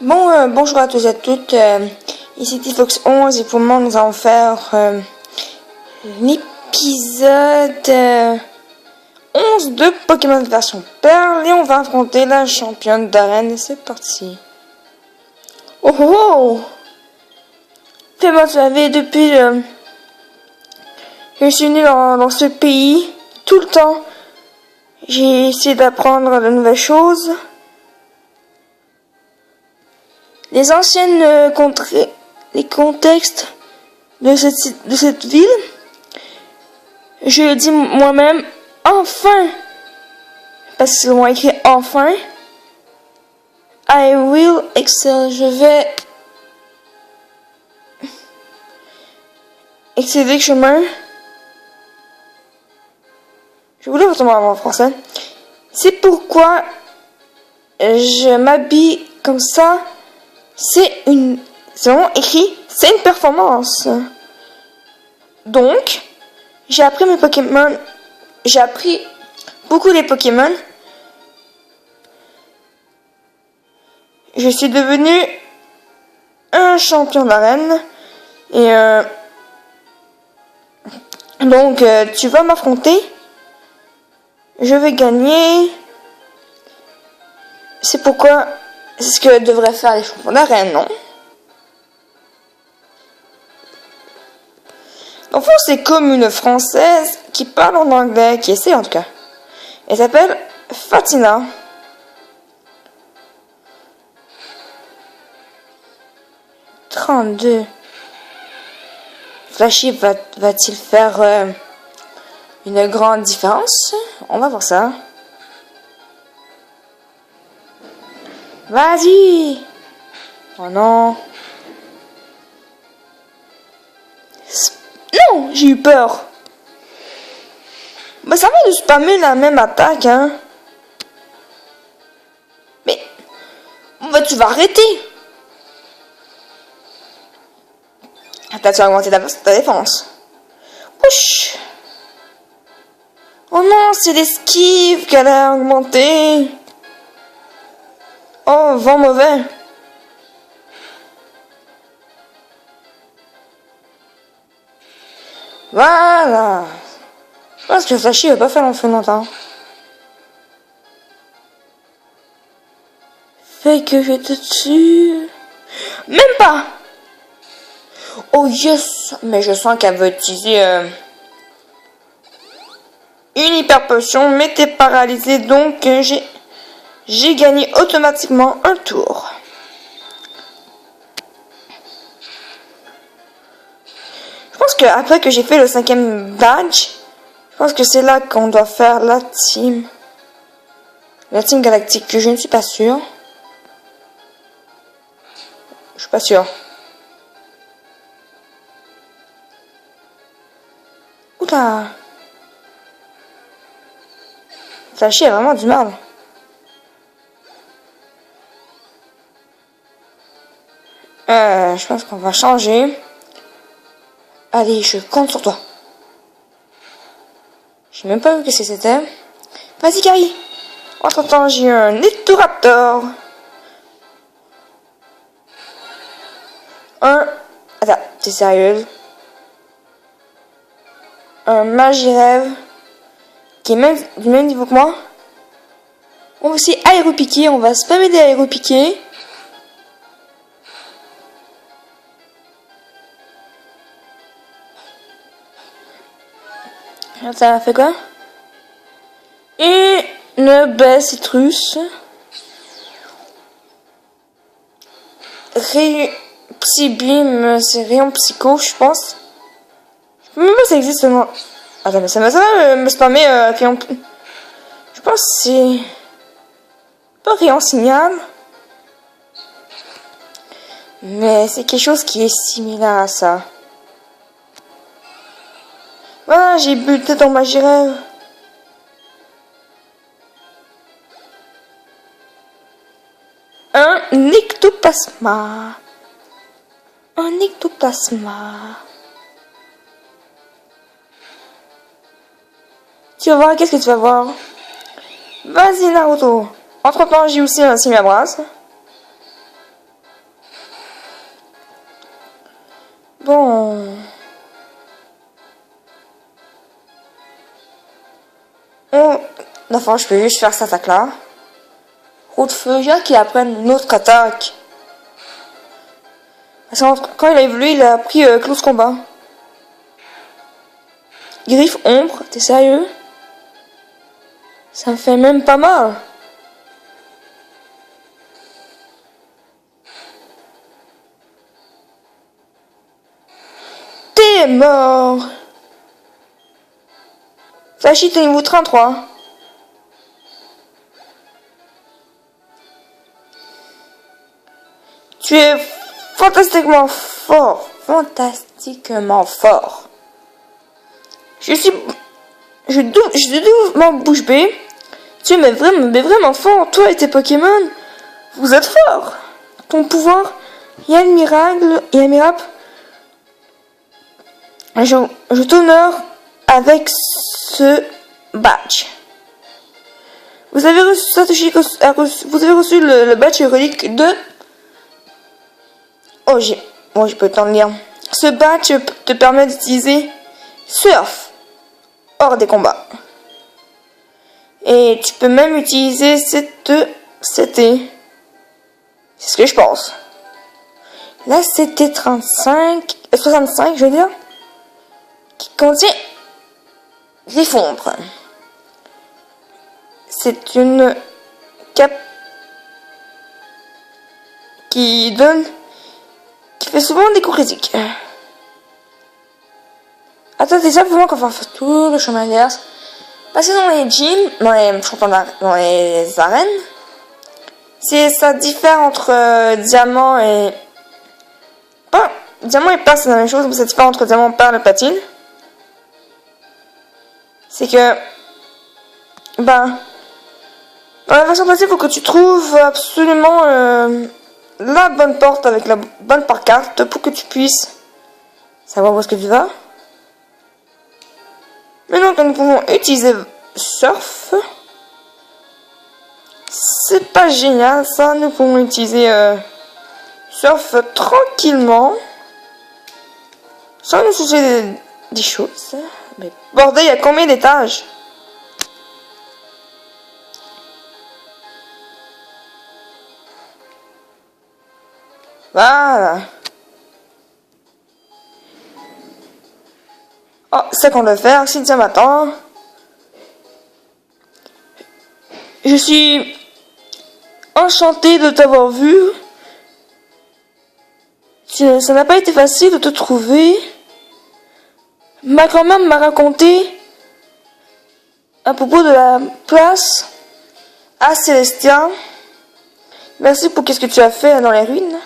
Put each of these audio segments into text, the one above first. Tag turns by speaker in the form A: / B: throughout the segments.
A: Bonjour à tous et à toutes, ici Tifox 11 et pour le moment nous allons faire l'épisode 11 de Pokémon version Perle et on va affronter la championne d'arène. C'est parti. Oh oh oh! Fais-moi tu savez, depuis que je suis né dans ce pays, tout le temps j'ai essayé d'apprendre de nouvelles choses. Les anciennes contrées, les contextes de cette ville, je le dis moi-même, enfin, parce qu'ils ont écrit enfin, I will excel, je vais exceller le chemin. Je voulais votre mot en français. C'est pourquoi je m'habille comme ça. C'est vraiment écrit, c'est une performance. Donc, j'ai appris mes Pokémon. J'ai appris beaucoup les Pokémon. Je suis devenu un champion d'arène. Et donc, tu vas m'affronter. Je vais gagner. C'est pourquoi... C'est ce que devraient faire les champions d'arène, non? En fond, c'est comme une Française qui parle en anglais, qui essaie en tout cas. Elle s'appelle Fatina. « 32. Flashy va-t-il faire une grande différence? On va voir ça. Vas-y! Oh non! Non! J'ai eu peur! Bah ça va de spammer la même attaque, hein? Mais... Bah tu vas arrêter! Attends, tu vas augmenter ta défense. Ouch! Oh non, c'est l'esquive qu'elle a augmenté! Oh, vent mauvais. Voilà. Je pense que Flashy va pas faire long feu longtemps. Fait que je te tue. Même pas. Oh yes. Mais je sens qu'elle veut utiliser une hyper potion. Mais t'es paralysé. Donc j'ai gagné automatiquement un tour. Je pense que après que j'ai fait le 5e badge, je pense que c'est là qu'on doit faire la team galactique, que je ne suis pas sûr. Je suis pas sûr. Oula. Flashy a vraiment du mal. Je pense qu'on va changer. Allez, je compte sur toi. J'ai même pas vu que c'était. Vas-y, Gary. Entre-temps, j'ai un Nidorantor. Attends, t'es sérieux? Un Magirev. Qui est du même niveau que moi. On va aussi aéropiquer. On va spammer des aéropiquer. Ça a fait quoi? Une belle citrus. Psybeam, c'est rayon psycho, je pense. Je sais même pas si ça existe non. Attends, mais ça va me spammer rayon. Je pense que c'est pas rayon signal. Mais c'est quelque chose qui est similaire à ça. Voilà, j'ai buté ton Magirev. Un ectoplasma. Un ectoplasma. Tu vas voir, qu'est-ce que tu vas voir? Vas-y, Naruto. Entre-temps, j'ai aussi un Simiabras. Bon. Enfin, je peux juste faire cette attaque-là. Coup de feu, j'ai qu'il apprenne une autre attaque. Quand il a évolué, il a appris close combat. Griffe ombre, t'es sérieux? Ça me fait même pas mal. T'es mort. Flashy, t'es niveau 33. Tu es fantastiquement fort. Fantastiquement fort. Je suis doublement bouche bée. Tu es vraiment fort. Toi et tes Pokémon, vous êtes forts. Ton pouvoir est admirable. Je t'honore avec ce badge. Vous avez reçu le badge relique de... je peux t'en lire. Ce badge te permet d'utiliser Surf hors des combats. Et tu peux même utiliser c'était. C'est ce que je pense. Là, c'était 65, je veux dire, qui contient Griffombre. C'est une cape qui fait souvent des coups critiques. Attendez simplement qu'on va faire tout le chemin d'inverse. Passer dans les gyms, dans les arènes, ça diffère entre diamant et... diamant et perle, c'est la même chose, mais ça diffère entre diamant, perle et platine. C'est que... dans la version platine, il faut que tu trouves absolument la bonne porte avec la bonne carte pour que tu puisses savoir où est-ce que tu vas. Maintenant que nous pouvons utiliser Surf, c'est pas génial ça, nous pouvons utiliser Surf tranquillement, sans nous soucier des choses. Mais bordel, il y a combien d'étages? Voilà. Oh, c'est qu'on doit faire. Cynthia m'attend. Je suis enchantée de t'avoir vu. Ça n'a pas été facile de te trouver. Ma grand-mère m'a raconté à propos de la place à Célestia. Merci pour qu'est-ce que tu as fait dans les ruines.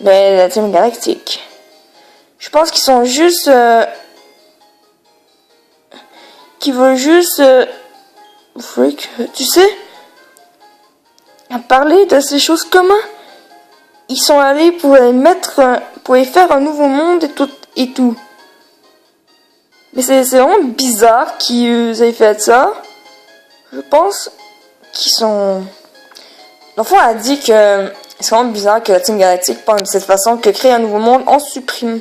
A: Mais la team galactique. Je pense qu'ils sont juste... qui veulent juste... freak, tu sais, à parler de ces choses communes. Ils sont allés pour les faire un nouveau monde et tout. Mais c'est vraiment bizarre qu'ils aient fait ça. Je pense qu'ils sont... L'enfant a dit que c'est vraiment bizarre que la Team Galactique pense de cette façon, que créer un nouveau monde, on supprime.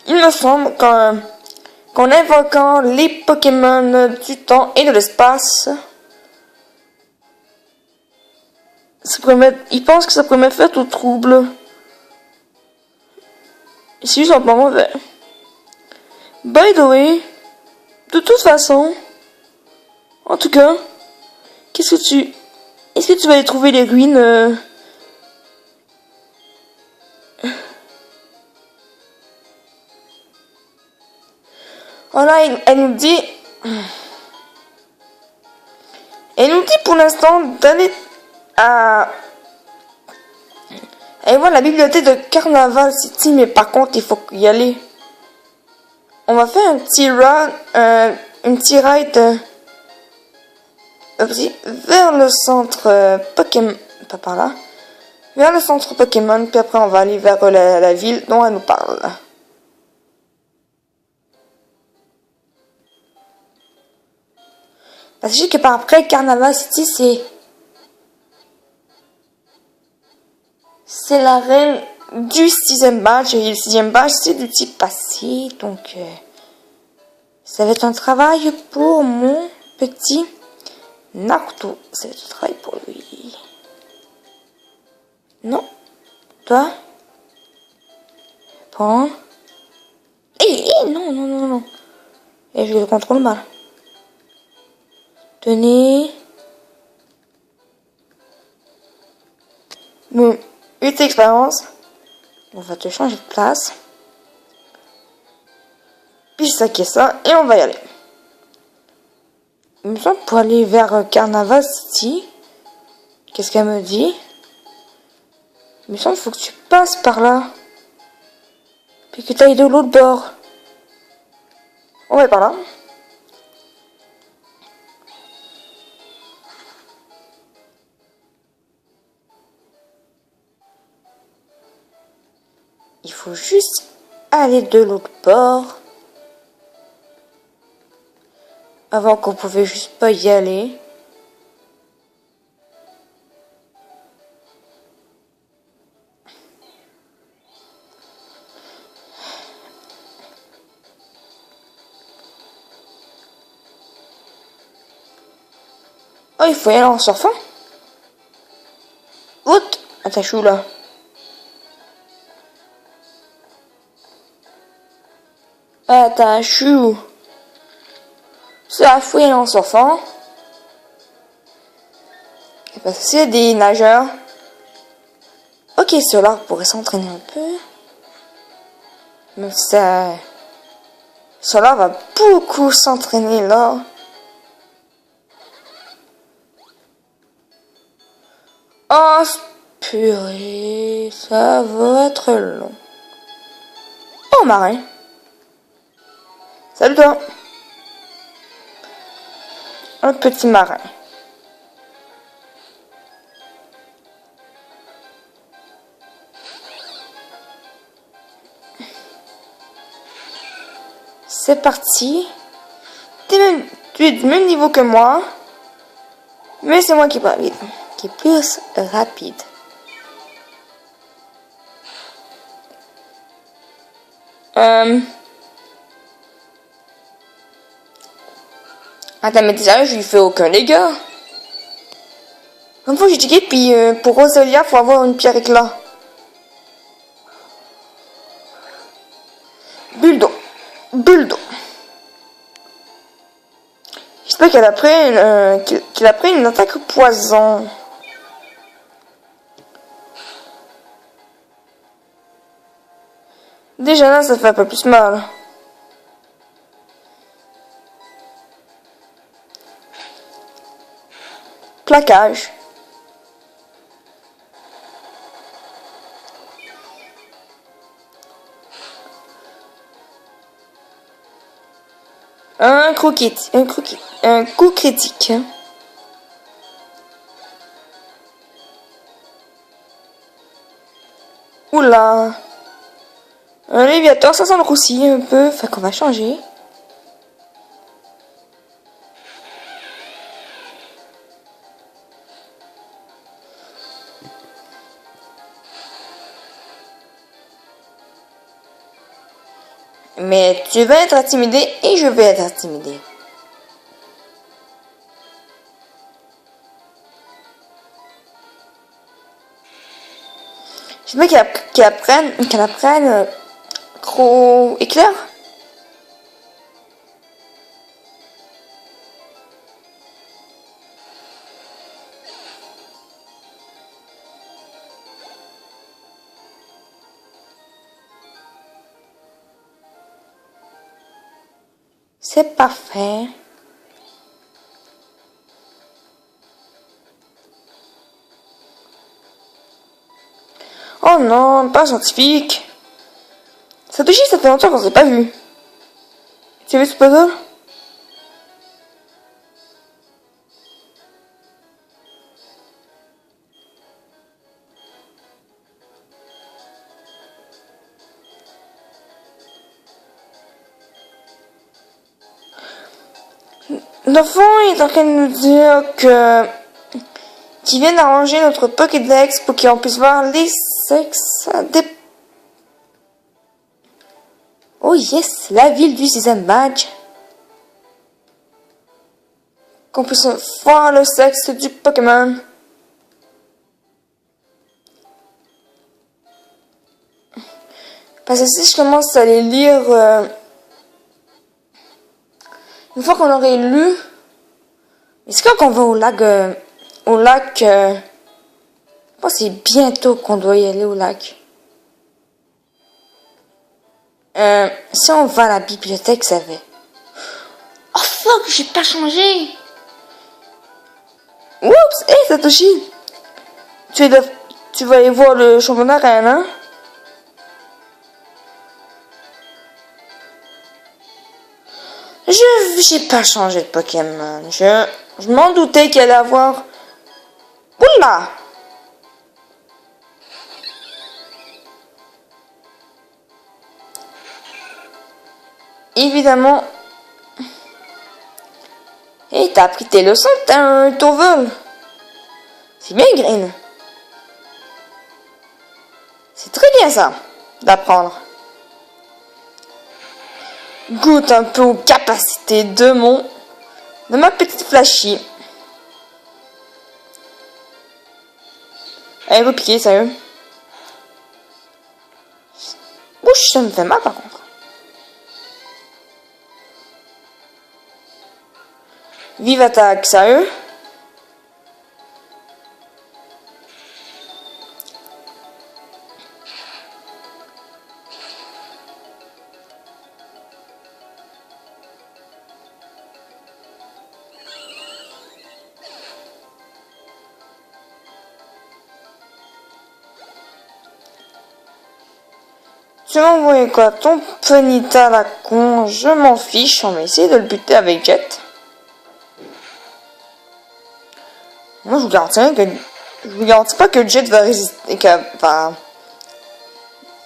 A: Il me semble qu'en invoquant les Pokémon du temps et de l'espace, il pense que ça pourrait mettre fin au trouble. Et c'est juste un peu mauvais. By the way, de toute façon, en tout cas, est-ce que tu vas aller trouver les ruines Voilà, elle nous dit pour l'instant d'aller aller voir la bibliothèque de Carnaval City, mais par contre il faut y aller. On va faire un petit ride vers le centre Pokémon, pas par là, vers le centre Pokémon, puis après on va aller vers la ville dont elle nous parle. Sachez que par après, Carnaval City, c'est l'arène du 6e badge. Et le 6e badge, c'est du type passé. Donc, ça va être un travail pour mon petit Naruto. Ça va être un travail pour lui. Non. Toi. Prends. Non, non, non, non. Et je le contrôle mal. Tenez. Bon, 8 expériences. On va te changer de place. Puis saquer ça et on va y aller. Il me semble pour aller vers Carnaval City. Qu'est-ce qu'elle me dit? Il me semble qu'il faut que tu passes par là. Puis que tu ailles de l'autre bord. On va par là. Il faut juste aller de l'autre bord. Avant qu'on pouvait juste pas y aller. Oh, il faut y aller en surfant. Outre, attachou là. Attachou. Ça, il faut y aller en surfant. Parce que c'est des nageurs. Ok, ceux-là pourraient s'entraîner un peu. Mais ça... Cela va beaucoup s'entraîner là. Oh, purée, ça va être long. Oh, marin. Salut toi. Un petit marin. C'est parti. Tu es du même niveau que moi. Mais c'est moi qui est pas vite. Qui est plus rapide. Attends, mais t'es sérieux, je lui fais aucun dégât. Une fois j'ai checké, puis pour Rosalia, faut avoir une pierre éclat. Bulle d'eau. Bulle d'eau. J'espère qu'il a pris une attaque poison. Déjà là, ça fait un peu plus mal. Plaquage. Un coup critique. Oula. Un léviateur, ça sent le roussi un peu. Fait qu'on va changer. Mais tu vas être intimidé et je vais être intimidé. Je veux qu'elle apprenne gros éclair. C'est parfait. Oh non, pas scientifique. Satoshi, ça fait longtemps qu'on s'est pas vu. Tu as vu ce puzzle? Dans le fond, il est en train de nous dire que qu'ils viennent arranger notre Pokédex pour qu'on puisse voir les sexes des Oh yes, la ville du Season Badge. Qu'on puisse voir le sexe du Pokémon. Parce que si je commence à les lire, une fois qu'on aurait lu, est-ce qu'on va au lac, je pense que c'est bientôt qu'on doit y aller au lac. Si on va à la bibliothèque, ça va. Oh fuck, j'ai pas changé. Oups, hé Satoshi, tu vas aller voir le championnat d'arène, hein? J'ai pas changé de Pokémon. Je m'en doutais qu'il allait avoir. Oula! Évidemment. Et t'as appris tes leçons, t'as un tourvol. C'est bien, Green. C'est très bien ça, d'apprendre. Goûte un peu aux capacités de ma petite Flashy. Elle va piquer, sérieux. Ouch, ça me fait mal par contre. Vive attaque, sérieux. Tu m'as envoyé quoi? Ton Ponyta la con, je m'en fiche, on va essayer de le buter avec Jet. Moi je vous garantis pas que Jet va résister, va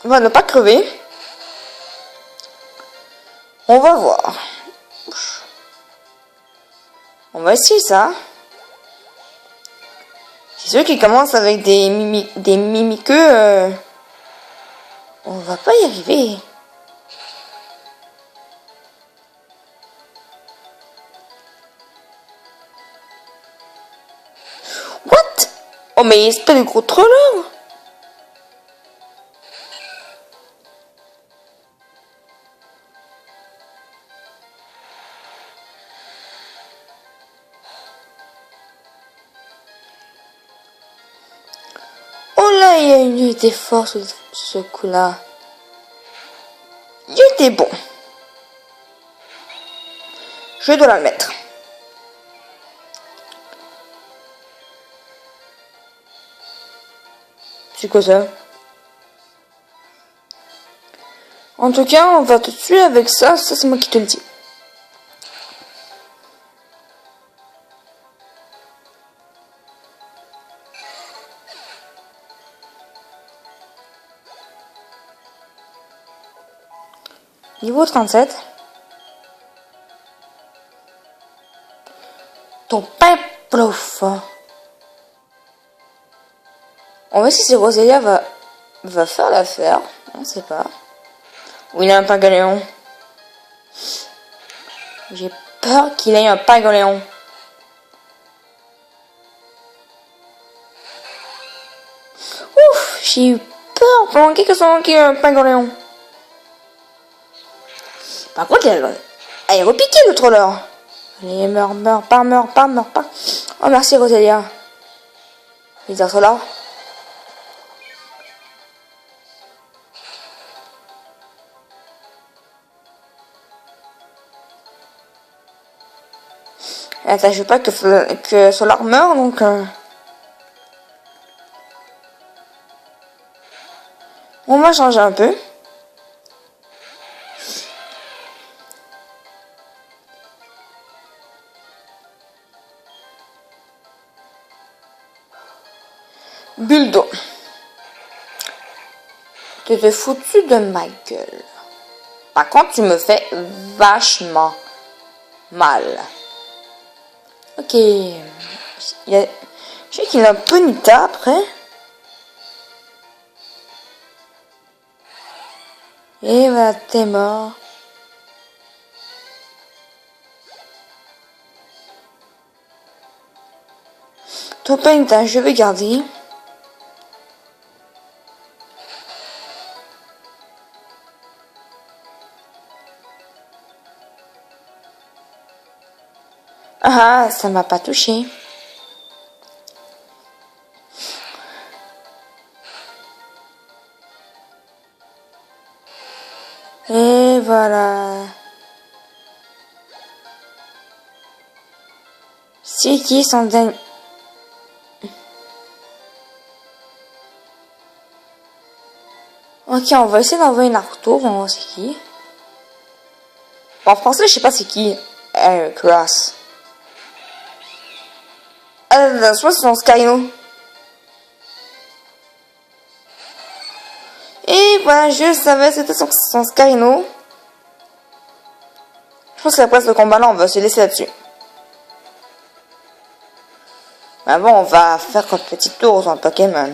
A: ne pas crever. On va voir. On va essayer ça. C'est sûr qu'il commence avec des mimiqueux. On va pas y arriver. What? Oh mais c'est pas des gros trollers. Oh là, il y a une unité forte sur ce coup-là. Il était bon. Je dois la mettre. C'est quoi ça? En tout cas, on va te tuer avec ça. Ça, c'est moi qui te le dis. Niveau 37. Ton pain plouf. On va voir si Roselia va faire l'affaire. On sait pas. Ou il a un Pingoléon. J'ai peur qu'il ait un Pingoléon. Ouf, j'ai eu peur pendant quelques secondes qu'il y ait un Pingoléon. Par contre, elle a repiqué le troller. Allez, meurs pas. Oh, merci Roselia. Bizarre Solar. Attends, je veux pas que Solar meure, donc... On va changer un peu. Buldo. Tu te foutu de ma gueule. Par contre, tu me fais vachement mal. Ok. Je sais qu'il a un Ponyta après. Et voilà, t'es mort. Ton pain, je vais garder. Ah, ça m'a pas touché. Et voilà. C'est qui son dernier... Ok, on va essayer d'envoyer un retour, on va voir c'est qui. En français, je sais pas c'est qui. Cross. Je pense que c'est son Skyno. Et voilà, je savais, c'était son Skyno. Je pense que après ce combat-là, on va se laisser là-dessus. Mais bon, on va faire un petit tour dans le Pokémon.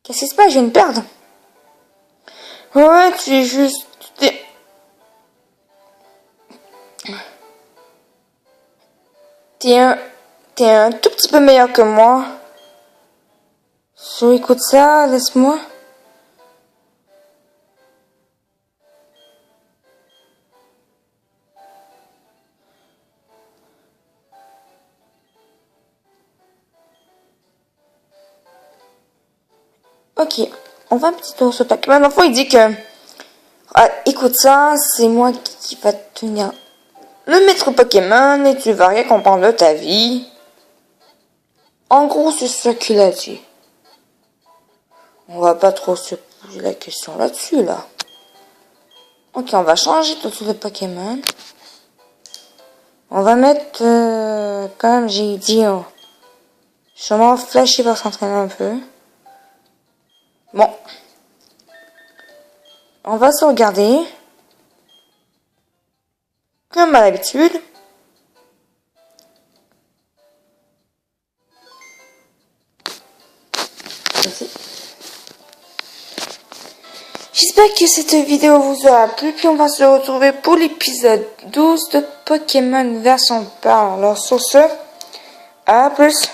A: Qu'est-ce qui se passe? Je viens de perdre. Ouais, tu es juste... T'es un tout petit peu meilleur que moi. Écoute ça, laisse-moi. Ok, on va un petit tour sur Pokémon. Enfin, il dit que... Ah, écoute ça, c'est moi qui va tenir le maître Pokémon et tu vas rien comprendre de ta vie. En gros, c'est ça qu'il a dit. On va pas trop se poser la question là-dessus, là. Ok, on va changer tout de suite de Pokémon. On va mettre, comme j'ai dit, sûrement Flash, il va s'entraîner un peu. Bon. On va se regarder. Comme à l'habitude. J'espère que cette vidéo vous aura plu. Puis on va se retrouver pour l'épisode 12 de Pokémon version Pearl. Alors sur ce, à plus.